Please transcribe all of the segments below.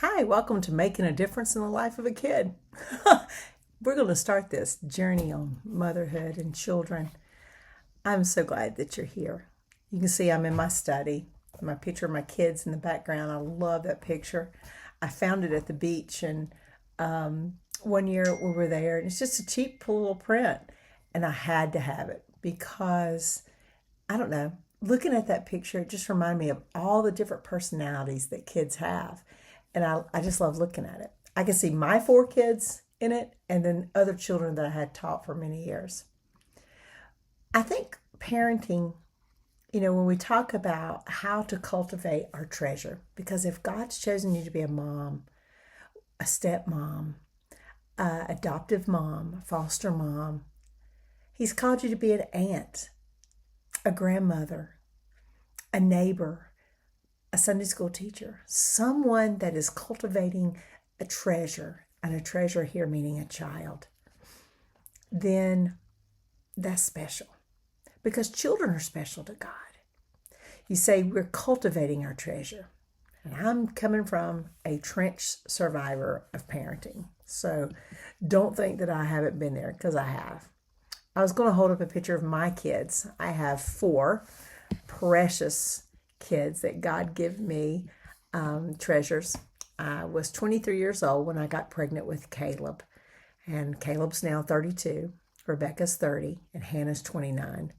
Hi, welcome to Making a Difference in the Life of a Kid. We're going to start this journey on motherhood and children. I'm so glad that you're here. You can see I'm in my study. My picture of my kids in the background. I love that picture. I found it at the beach, and one year we were there, and it's just a cheap little print. And I had to have it because, I don't know, looking at that picture, it just reminded me of all the different personalities that kids have. And I just love looking at it. I can see my four kids in it and then other children that I had taught for many years. I think parenting, when we talk about how to cultivate our treasure, because if God's chosen you to be a mom, a stepmom, adoptive mom, foster mom, He's called you to be an aunt, a grandmother, a neighbor, a Sunday school teacher, someone that is cultivating a treasure, and a treasure here meaning a child, then that's special because children are special to God. You say we're cultivating our treasure. And I'm coming from a trench survivor of parenting. So don't think that I haven't been there, because I have. I was going to hold up a picture of my kids. I have four precious kids that God gave me, treasures. I was 23 years old when I got pregnant with Caleb. And Caleb's now 32, Rebecca's 30, and Hannah's 29.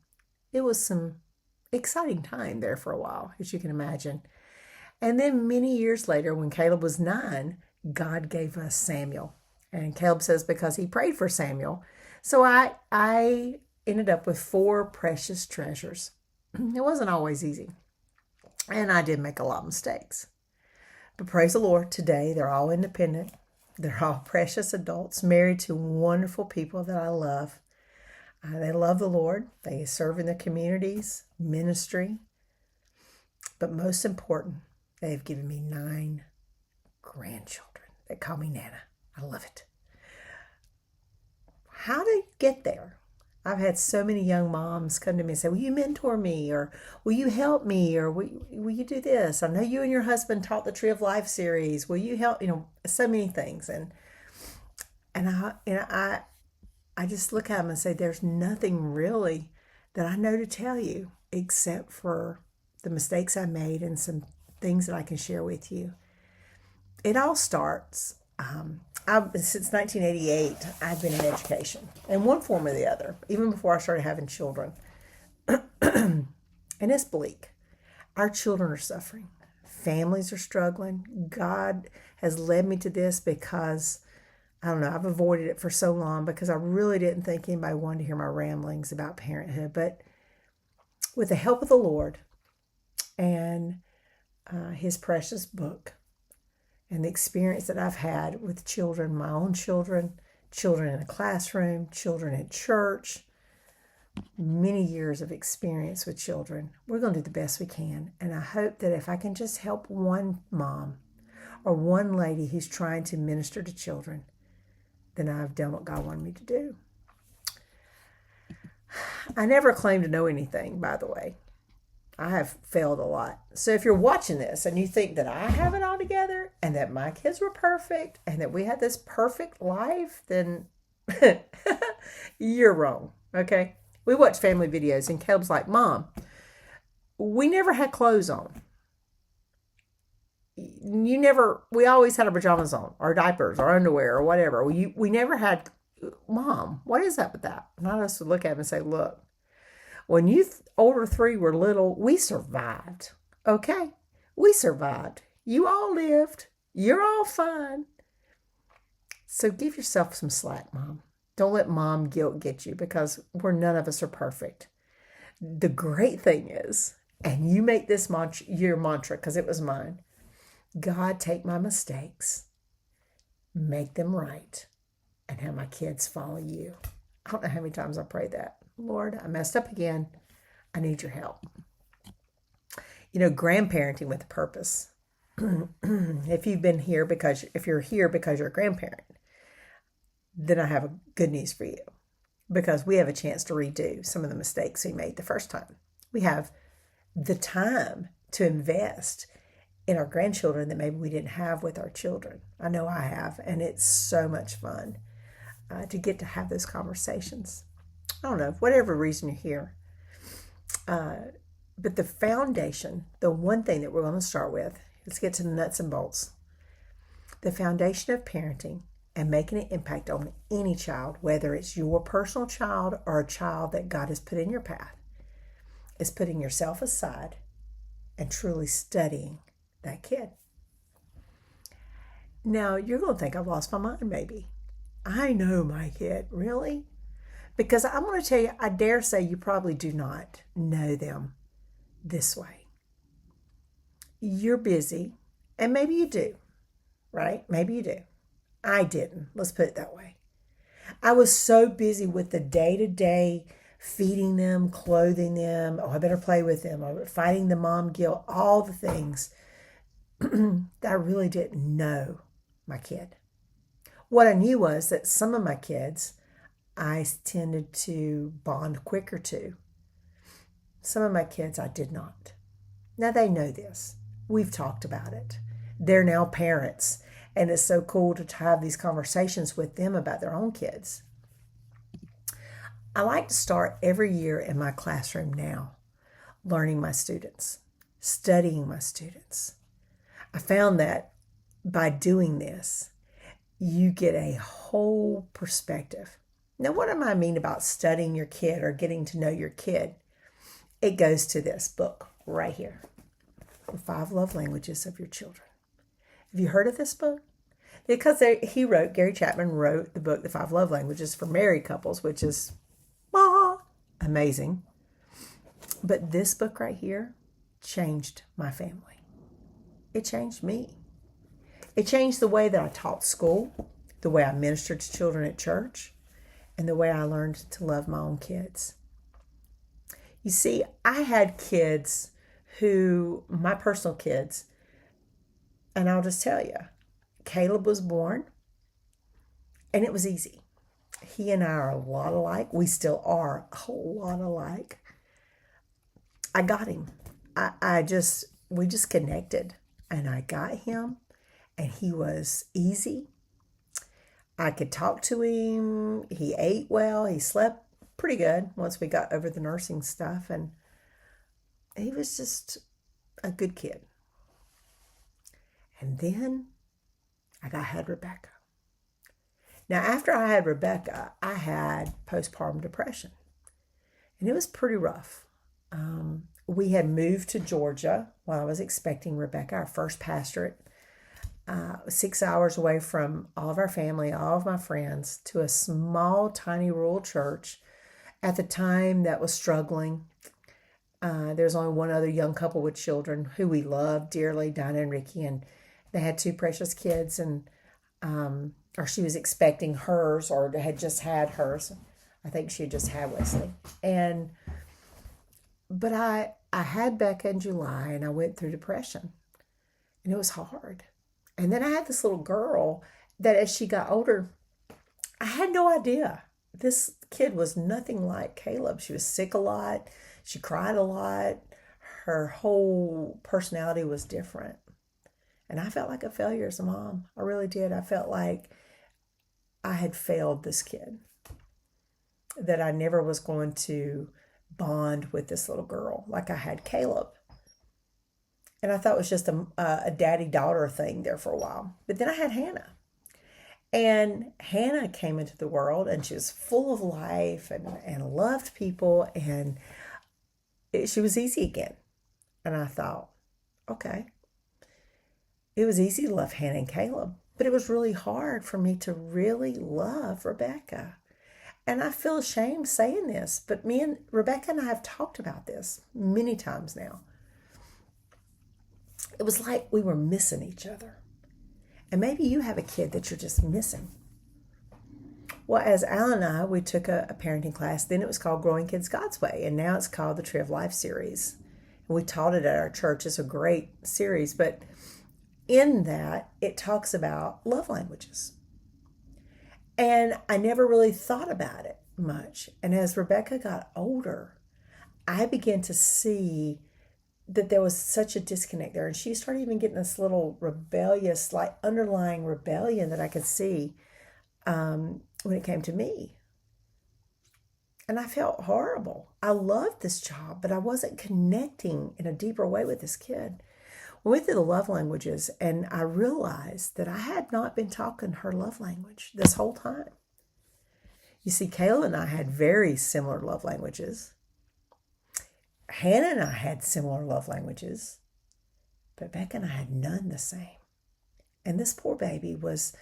It was some exciting time there for a while, as you can imagine. And then many years later, when Caleb was 9, God gave us Samuel. And Caleb says because he prayed for Samuel. So I ended up with four precious treasures. It wasn't always easy. And I did make a lot of mistakes. But praise the Lord, today they're all independent. They're all precious adults, married to wonderful people that I love. They love the Lord. They serve in their communities, ministry. But most important, they have given me 9 grandchildren. They call me Nana. I love it. How did you get there? I've had so many young moms come to me and say, will you mentor me? Or will you help me? Or will you do this? I know you and your husband taught the Tree of Life series. Will you help? So many things. I just look at them and say, there's nothing really that I know to tell you except for the mistakes I made and some things that I can share with you. It all starts, since 1988, I've been in education in one form or the other, even before I started having children. And it's bleak. Our children are suffering. Families are struggling. God has led me to this because, I don't know, I've avoided it for so long because I really didn't think anybody wanted to hear my ramblings about parenthood. But with the help of the Lord and His precious book, and the experience that I've had with children, my own children, children in a classroom, children at church, many years of experience with children, we're going to do the best we can. And I hope that if I can just help one mom or one lady who's trying to minister to children, then I've done what God wanted me to do. I never claim to know anything, by the way. I have failed a lot. So if you're watching this and you think that I have it all together and that my kids were perfect and that we had this perfect life, then you're wrong, okay? We watch family videos and Caleb's like, Mom, we never had clothes on. We always had our pajamas on, our diapers, our underwear, or whatever. We never had, Mom, what is up with that? And I just would look at him and say, look, when you older 3 were little, we survived. Okay? We survived. You all lived. You're all fine. So give yourself some slack, Mom. Don't let mom guilt get you, because none of us are perfect. The great thing is, and you make this your mantra, because it was mine, God, take my mistakes, make them right, and have my kids follow you. I don't know how many times I prayed that. Lord, I messed up again. I need your help. Grandparenting with a purpose. If you're here because you're a grandparent, then I have good news for you, because we have a chance to redo some of the mistakes we made the first time. We have the time to invest in our grandchildren that maybe we didn't have with our children. I know I have, and it's so much fun to get to have those conversations. I don't know, whatever reason you're here. But the foundation, the one thing that we're going to start with, let's get to the nuts and bolts. The foundation of parenting and making an impact on any child, whether it's your personal child or a child that God has put in your path, is putting yourself aside and truly studying that kid. Now, you're going to think I've lost my mind, maybe. I know my kid. Really? Because I'm going to tell you, I dare say you probably do not know them this way. You're busy, and maybe you do, right? Maybe you do. I didn't. Let's put it that way. I was so busy with the day-to-day feeding them, clothing them, oh, I better play with them, or fighting the mom guilt, all the things that I really didn't know my kid. What I knew was that some of my kids I tended to bond quicker to. Some of my kids I did not. Now they know this. We've talked about it. They're now parents, and it's so cool to have these conversations with them about their own kids. I like to start every year in my classroom now, learning my students, studying my students. I found that by doing this, you get a whole perspective. Now, what do I mean about studying your kid or getting to know your kid? It goes to this book right here, The 5 Love Languages of Your Children. Have you heard of this book? Because Gary Chapman wrote the book, The 5 Love Languages for Married Couples, which is amazing. But this book right here changed my family. It changed me. It changed the way that I taught school, the way I ministered to children at church, and the way I learned to love my own kids. You see, I had kids my personal kids, and I'll just tell you, Caleb was born, and it was easy. He and I are a lot alike. We still are a whole lot alike. I got him. We just connected, and I got him, and he was easy. I could talk to him. He ate well. He slept pretty good once we got over the nursing stuff, and he was just a good kid. And then I had Rebecca. Now, after I had Rebecca, I had postpartum depression, and it was pretty rough. We had moved to Georgia while I was expecting Rebecca, our first pastorate, 6 hours away from all of our family, all of my friends, to a small, tiny rural church at the time that was struggling. There's only one other young couple with children who we loved dearly, Dinah and Ricky, and they had 2 precious kids, and or she was expecting hers, or had just had hers. I think she had just had Wesley. But I had Becca in July, and I went through depression, and it was hard. And then I had this little girl that, as she got older, I had no idea. This kid was nothing like Caleb. She was sick a lot. She cried a lot. Her whole personality was different. And I felt like a failure as a mom. I really did. I felt like I had failed this kid, that I never was going to bond with this little girl like I had Caleb. And I thought it was just a daddy-daughter thing there for a while. But then I had Hannah. And Hannah came into the world, and she was full of life and loved people, and she was easy again. And I thought, okay. It was easy to love Hannah and Caleb, but it was really hard for me to really love Rebecca. And I feel ashamed saying this, but me and Rebecca and I have talked about this many times now. It was like we were missing each other. And maybe you have a kid that you're just missing. Well, as Al and I, we took a parenting class. Then it was called Growing Kids God's Way, and now it's called the Tree of Life series. And we taught it at our church. It's a great series, but in that, it talks about love languages. And I never really thought about it much. And as Rebecca got older, I began to see that there was such a disconnect there. And she started even getting this little rebellious, like underlying rebellion that I could see when it came to me. And I felt horrible. I loved this job, but I wasn't connecting in a deeper way with this kid. We went through the love languages, and I realized that I had not been talking her love language this whole time. You see, Kayla and I had very similar love languages. Hannah and I had similar love languages, but Becca and I had none the same. And this poor baby was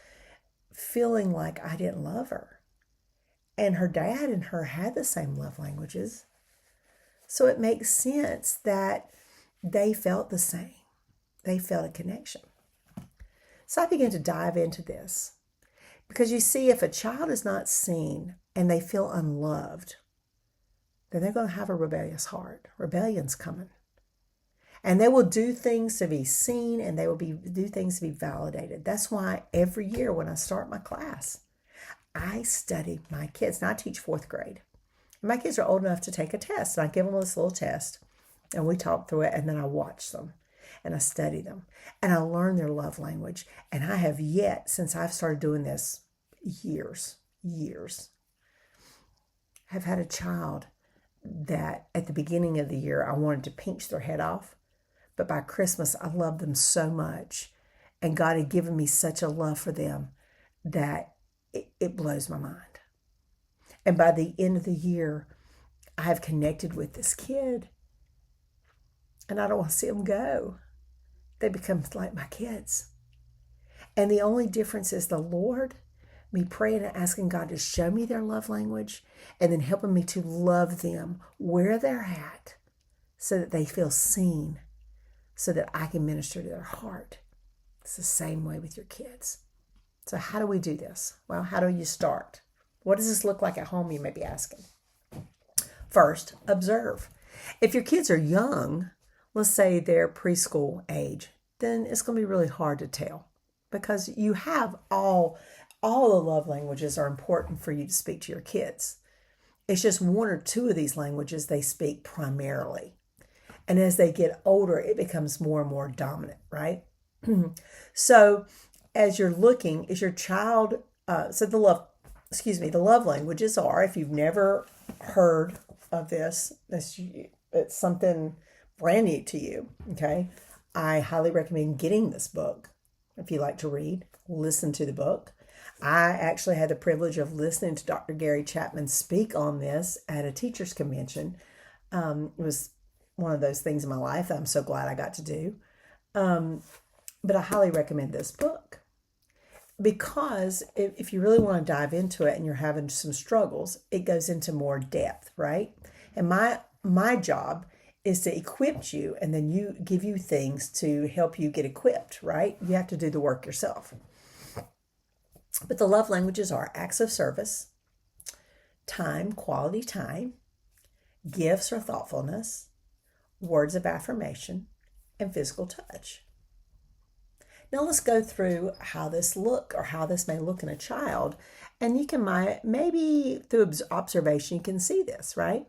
feeling like I didn't love her. And her dad and her had the same love languages. So it makes sense that they felt the same. They felt a connection. So I began to dive into this. Because you see, if a child is not seen and they feel unloved, then they're going to have a rebellious heart. Rebellion's coming. And they will do things to be seen, and they will do things to be validated. That's why every year when I start my class, I study my kids. Now I teach 4th grade. And my kids are old enough to take a test. And I give them this little test, and we talk through it, and then I watch them. And I study them. And I learn their love language. And I have yet, since I've started doing this years, have had a child that at the beginning of the year, I wanted to pinch their head off. But by Christmas, I loved them so much. And God had given me such a love for them that it blows my mind. And by the end of the year, I have connected with this kid. And I don't want to see them go. They become like my kids. And the only difference is the Lord, me praying and asking God to show me their love language, and then helping me to love them where they're at so that they feel seen, so that I can minister to their heart. It's the same way with your kids. So how do we do this? Well, how do you start? What does this look like at home, you may be asking? First, observe. If your kids are young, let's say they're preschool age, then it's going to be really hard to tell, because you have all the love languages are important for you to speak to your kids. It's just 1 or 2 of these languages they speak primarily. And as they get older, it becomes more and more dominant, right? So as you're looking, is your child, the love languages are, if you've never heard of this, it's something brand new to you, okay? I highly recommend getting this book. If you like to read, listen to the book. I actually had the privilege of listening to Dr. Gary Chapman speak on this at a teacher's convention. It was one of those things in my life that I'm so glad I got to do. But I highly recommend this book, because if you really want to dive into it and you're having some struggles, it goes into more depth, right? And my job is to equip you, and then give you things to help you get equipped, right? You have to do the work yourself. But the love languages are acts of service, time, quality time, gifts or thoughtfulness, words of affirmation, and physical touch. Now let's go through how this may look in a child. And you can maybe through observation, you can see this, right?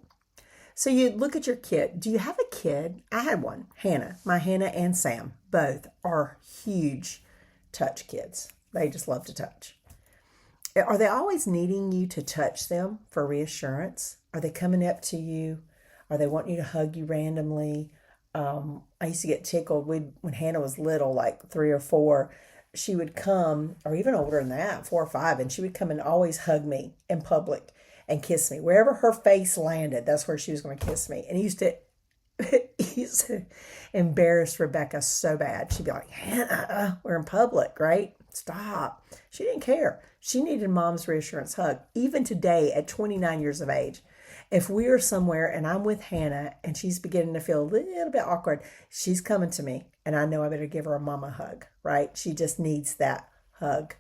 So you look at your kid. Do you have a kid? I had one, Hannah. My Hannah and Sam both are huge touch kids. They just love to touch. Are they always needing you to touch them for reassurance? Are they coming up to you? Are they wanting you to hug you randomly? I used to get tickled when Hannah was little, like 3 or 4. She would come, or even older than that, 4 or 5, and she would come and always hug me in public and kiss me. Wherever her face landed, that's where she was going to kiss me. And it used to embarrass Rebecca so bad. She'd be like, Hannah, we're in public, right? Stop. She didn't care. She needed mom's reassurance hug. Even today, at 29 years of age, if we are somewhere and I'm with Hannah and she's beginning to feel a little bit awkward, she's coming to me and I know I better give her a mama hug, right? She just needs that hug.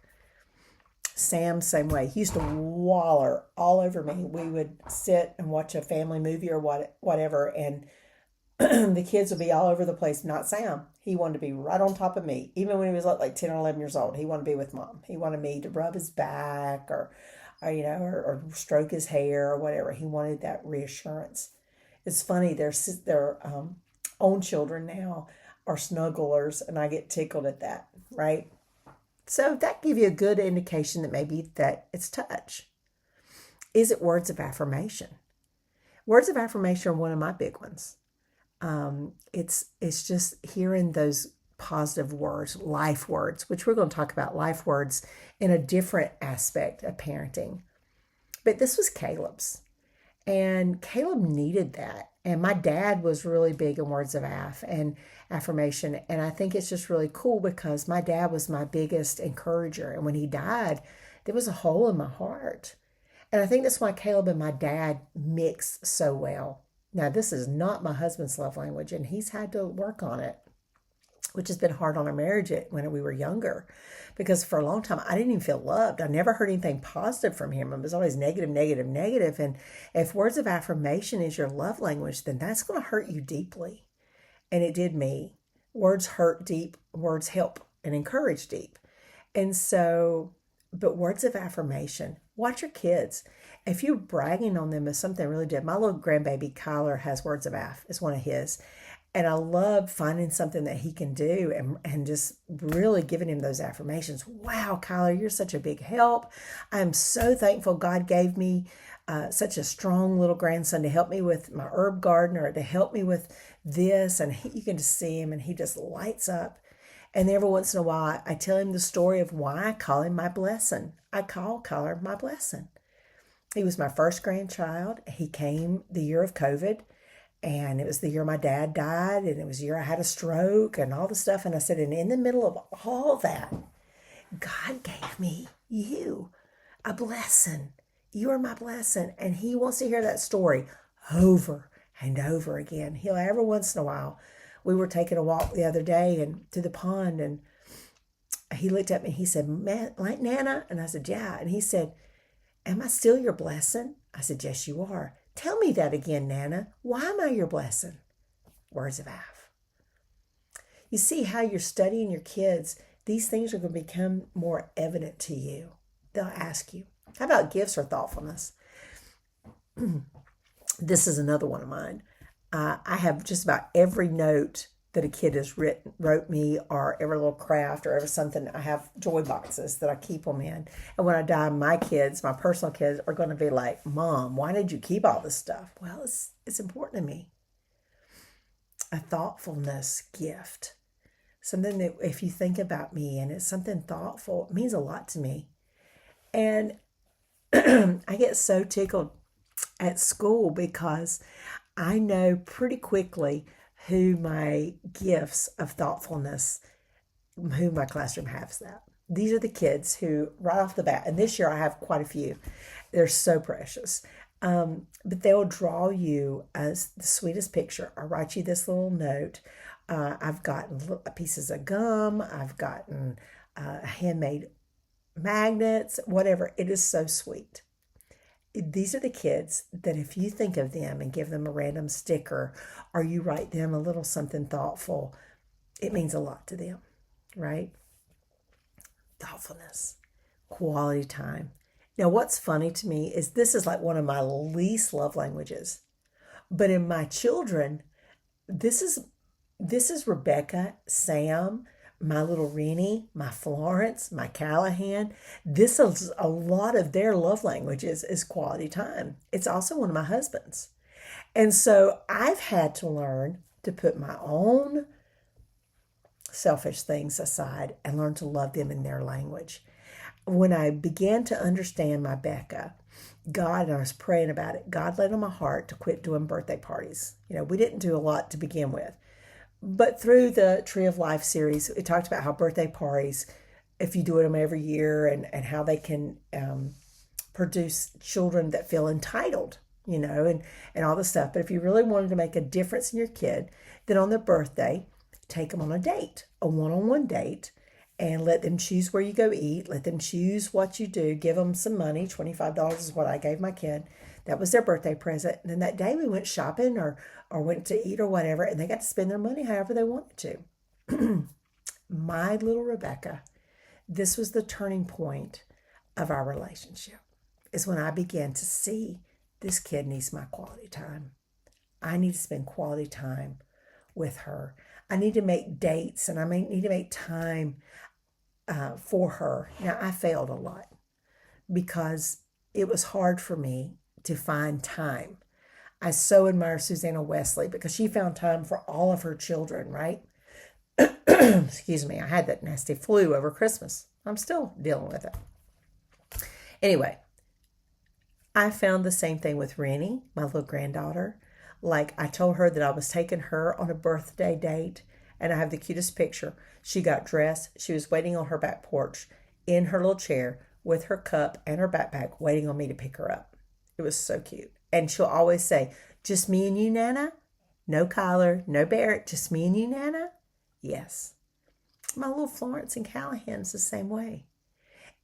Sam, same way. He used to waller all over me. We would sit and watch a family movie or whatever, and the kids would be all over the place. Not Sam. He wanted to be right on top of me. Even when he was like 10 or 11 years old, he wanted to be with mom. He wanted me to rub his back or stroke his hair or whatever. He wanted that reassurance. It's funny. Their own children now are snugglers, and I get tickled at that, right? So that gives you a good indication that maybe that it's touch. Is it words of affirmation? Words of affirmation are one of my big ones. It's just hearing those positive words, life words, which we're going to talk about life words in a different aspect of parenting. But this was Caleb's. And Caleb needed that. And my dad was really big in words of affirmation. And I think it's just really cool because my dad was my biggest encourager. And when he died, there was a hole in my heart. And I think that's why Caleb and my dad mix so well. Now, this is not my husband's love language, and he's had to work on it, which has been hard on our marriage when we were younger. Because for a long time, I didn't even feel loved. I never heard anything positive from him. It was always negative, negative, negative. And if words of affirmation is your love language, then that's going to hurt you deeply. And it did me. Words hurt deep. Words help and encourage deep. And so, but words of affirmation, watch your kids. If you're bragging on them as something really good, my little grandbaby Kyler has words of aff. It's one of his. And I love finding something that he can do and just really giving him those affirmations. Wow, Kyler, you're such a big help. I'm so thankful God gave me such a strong little grandson to help me with my herb garden or to help me with this. And you can just see him and he just lights up. And every once in a while, I tell him the story of why I call him my blessing. I call Kyler my blessing. He was my first grandchild. He came the year of COVID. And it was the year my dad died, and it was the year I had a stroke and all the stuff. And I said, and in the middle of all that, God gave me you, a blessing. You are my blessing. And he wants to hear that story over and over again. He'll every once in a while. We were taking a walk the other day and to the pond, and he looked at me and he said, "Man, like Nana?" And I said, "Yeah." And he said, "Am I still your blessing?" I said, "Yes, you are." "Tell me that again, Nana. Why am I your blessing?" Words of aff. You see how you're studying your kids. These things are going to become more evident to you. They'll ask you, how about gifts or thoughtfulness? This is another one of mine. I have just about every note that a kid has wrote me, or every little craft or every something. I have joy boxes that I keep them in. And when I die, my kids, my personal kids, are going to be like, "Mom, why did you keep all this stuff?" Well, it's important to me. A thoughtfulness gift. Something that if you think about me and it's something thoughtful, it means a lot to me. And I get so tickled at school because I know pretty quickly who my gifts of thoughtfulness, who my classroom has that. These are the kids who, right off the bat, and this year I have quite a few. They're so precious. But they'll draw you as the sweetest picture. I write you this little note. I've gotten pieces of gum. I've gotten handmade magnets, whatever. It is so sweet. These are the kids that if you think of them and give them a random sticker or you write them a little something thoughtful, it means a lot to them, right? Thoughtfulness, quality time. Now, what's funny to me is this is like one of my least love languages. But in my children, this is Rebecca, Sam, my little Rennie, my Florence, my Callahan. This is a lot of their love languages is quality time. It's also one of my husband's. And so I've had to learn to put my own selfish things aside and learn to love them in their language. When I began to understand my Becca, God, and I was praying about it, God laid on my heart to quit doing birthday parties. We didn't do a lot to begin with. But through the Tree of Life series, it talked about how birthday parties, if you do them every year, and how they can produce children that feel entitled, and all this stuff. But if you really wanted to make a difference in your kid, then on their birthday, take them on a date, a one-on-one date, and let them choose where you go eat. Let them choose what you do. Give them some money. $25 is what I gave my kid. That was their birthday present. And then that day we went shopping or went to eat or whatever, and they got to spend their money however they wanted to. My little Rebecca, this was the turning point of our relationship, is when I began to see this kid needs my quality time. I need to spend quality time with her. I need to make dates and I may need to make time for her. Now, I failed a lot because it was hard for me to find time. I so admire Susanna Wesley because she found time for all of her children, right? Excuse me, I had that nasty flu over Christmas. I'm still dealing with it. Anyway, I found the same thing with Rennie, my little granddaughter. Like, I told her that I was taking her on a birthday date, and I have the cutest picture. She got dressed. She was waiting on her back porch in her little chair with her cup and her backpack, waiting on me to pick her up. It was so cute. And she'll always say, "Just me and you, Nana? No Kyler, no Barrett, just me and you, Nana?" Yes. My little Florence and Callahan's the same way.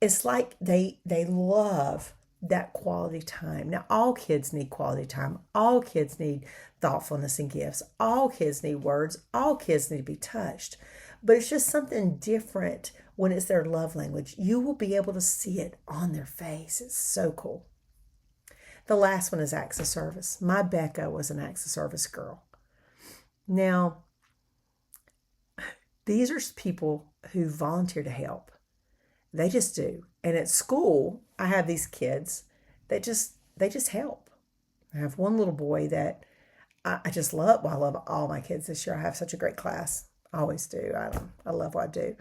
It's like they love that quality time. Now, all kids need quality time. All kids need thoughtfulness and gifts. All kids need words. All kids need to be touched. But it's just something different when it's their love language. You will be able to see it on their face. It's so cool. The last one is acts of service. My Becca was an acts of service girl. Now, these are people who volunteer to help. They just do. And at school, I have these kids that they just help. I have one little boy that I just love. Well, I love all my kids this year. I have such a great class. I always do. I love what I do.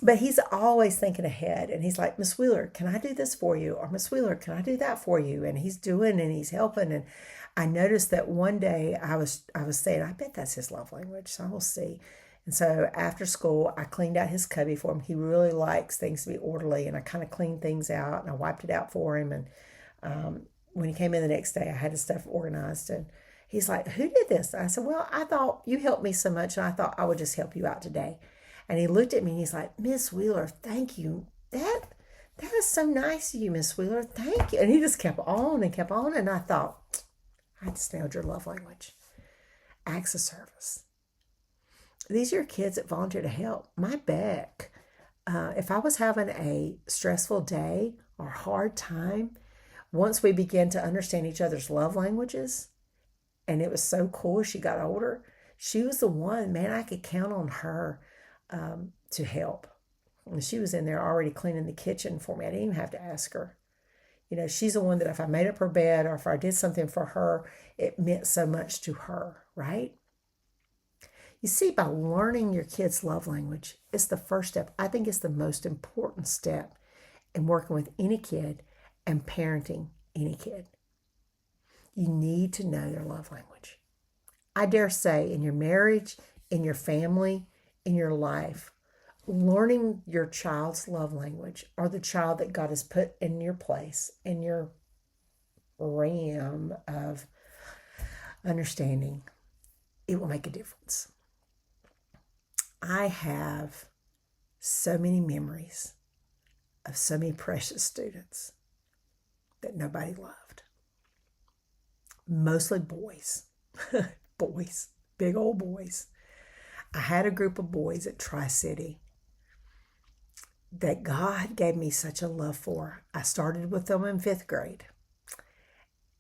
But he's always thinking ahead. And he's like, "Miss Wheeler, can I do this for you?" Or, "Miss Wheeler, can I do that for you?" And he's doing and he's helping. And I noticed that one day I was saying, I bet that's his love language. So we'll see. And so after school, I cleaned out his cubby for him. He really likes things to be orderly. And I kind of cleaned things out and I wiped it out for him. And when he came in the next day, I had his stuff organized. And he's like, "Who did this?" I said, "Well, I thought you helped me so much. And I thought I would just help you out today." And he looked at me and he's like, "Miss Wheeler, thank you. That is so nice of you, Miss Wheeler. Thank you." And he just kept on and kept on. And I thought, I just nailed your love language. Acts of service. These are your kids that volunteer to help. My Beck, if I was having a stressful day or hard time, once we began to understand each other's love languages, and it was so cool as she got older, she was the one, man, I could count on her to help. And she was in there already cleaning the kitchen for me. I didn't even have to ask her. You know, she's the one that if I made up her bed or if I did something for her, it meant so much to her, right? You see, by learning your kid's love language, it's the first step. I think it's the most important step in working with any kid and parenting any kid. You need to know their love language. I dare say in your marriage, in your family, in your life, learning your child's love language or the child that God has put in your place, in your realm of understanding, it will make a difference. I have so many memories of so many precious students that nobody loved. Mostly boys. Boys. Big old boys. I had a group of boys at Tri-City that God gave me such a love for. I started with them in 5th grade.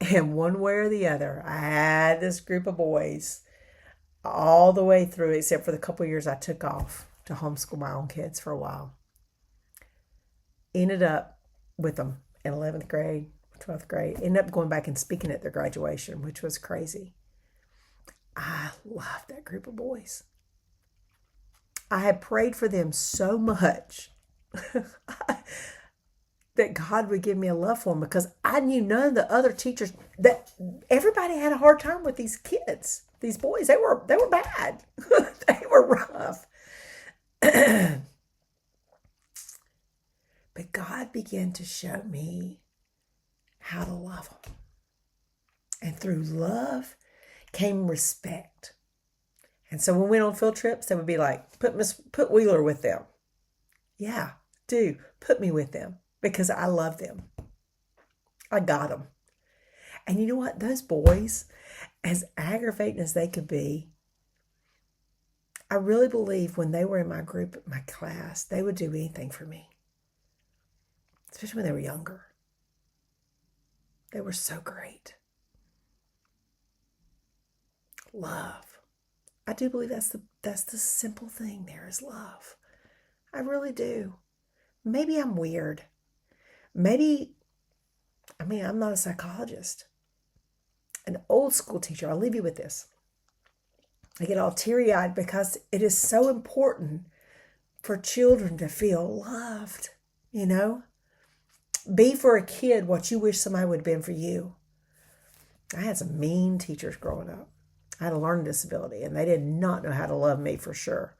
And one way or the other, I had this group of boys all the way through, except for the couple of years I took off to homeschool my own kids for a while. Ended up with them in 11th grade, 12th grade. Ended up going back and speaking at their graduation, which was crazy. I loved that group of boys. I had prayed for them so much that God would give me a love for them because I knew none of the other teachers, that everybody had a hard time with these kids. These boys, they were bad. They were rough. But God began to show me how to love them. And through love came respect. And so when we went on field trips, they would be like, put Wheeler with them. Yeah, do. Put me with them because I love them. I got them. And you know what? Those boys, as aggravating as they could be, I really believe when they were in my group, my class, they would do anything for me. Especially when they were younger. They were so great. Love. I do believe that's the simple thing there is love. I really do. Maybe I'm weird. Maybe, I'm not a psychologist. An old school teacher, I'll leave you with this. I get all teary eyed because it is so important for children to feel loved, you know? Be for a kid what you wish somebody would have been for you. I had some mean teachers growing up. I had a learning disability, and they did not know how to love me for sure.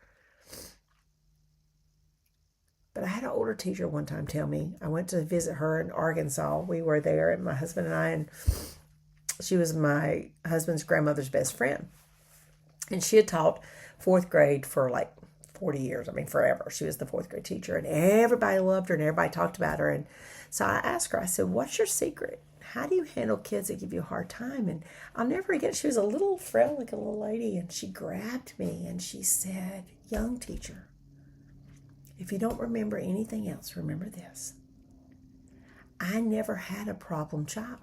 But I had an older teacher one time tell me, I went to visit her in Arkansas. We were there, and my husband and I, and she was my husband's grandmother's best friend. And she had taught fourth grade for like 40 years. Forever. She was the fourth grade teacher, and everybody loved her and everybody talked about her. And so I asked her, I said, what's your secret? How do you handle kids that give you a hard time? And I'll never forget, she was a little frail, like a little lady, and she grabbed me and she said, young teacher, if you don't remember anything else, remember this. I never had a problem child.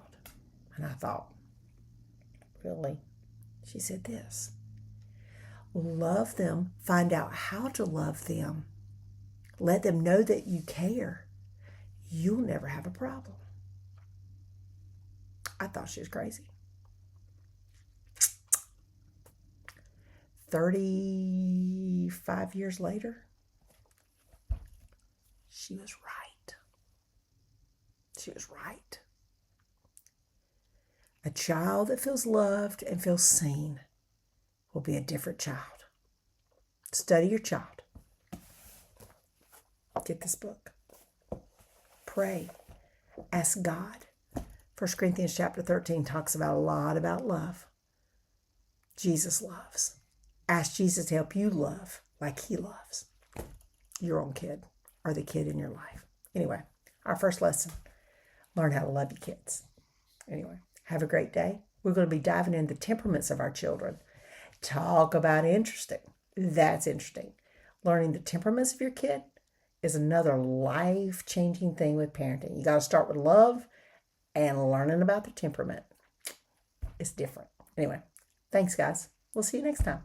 And I thought, really? She said this. Love them. Find out how to love them. Let them know that you care. You'll never have a problem. I thought she was crazy. 35 years later, she was right. She was right. A child that feels loved and feels seen will be a different child. Study your child. Get this book. Pray. Ask God. 1 Corinthians chapter 13 talks about a lot about love. Jesus loves. Ask Jesus to help you love like he loves your own kid or the kid in your life. Anyway, our first lesson, learn how to love your kids. Anyway, have a great day. We're going to be diving into the temperaments of our children. Talk about interesting. That's interesting. Learning the temperaments of your kid is another life-changing thing with parenting. You got to start with love and learning about their temperament. It's different. Anyway, thanks, guys. We'll see you next time.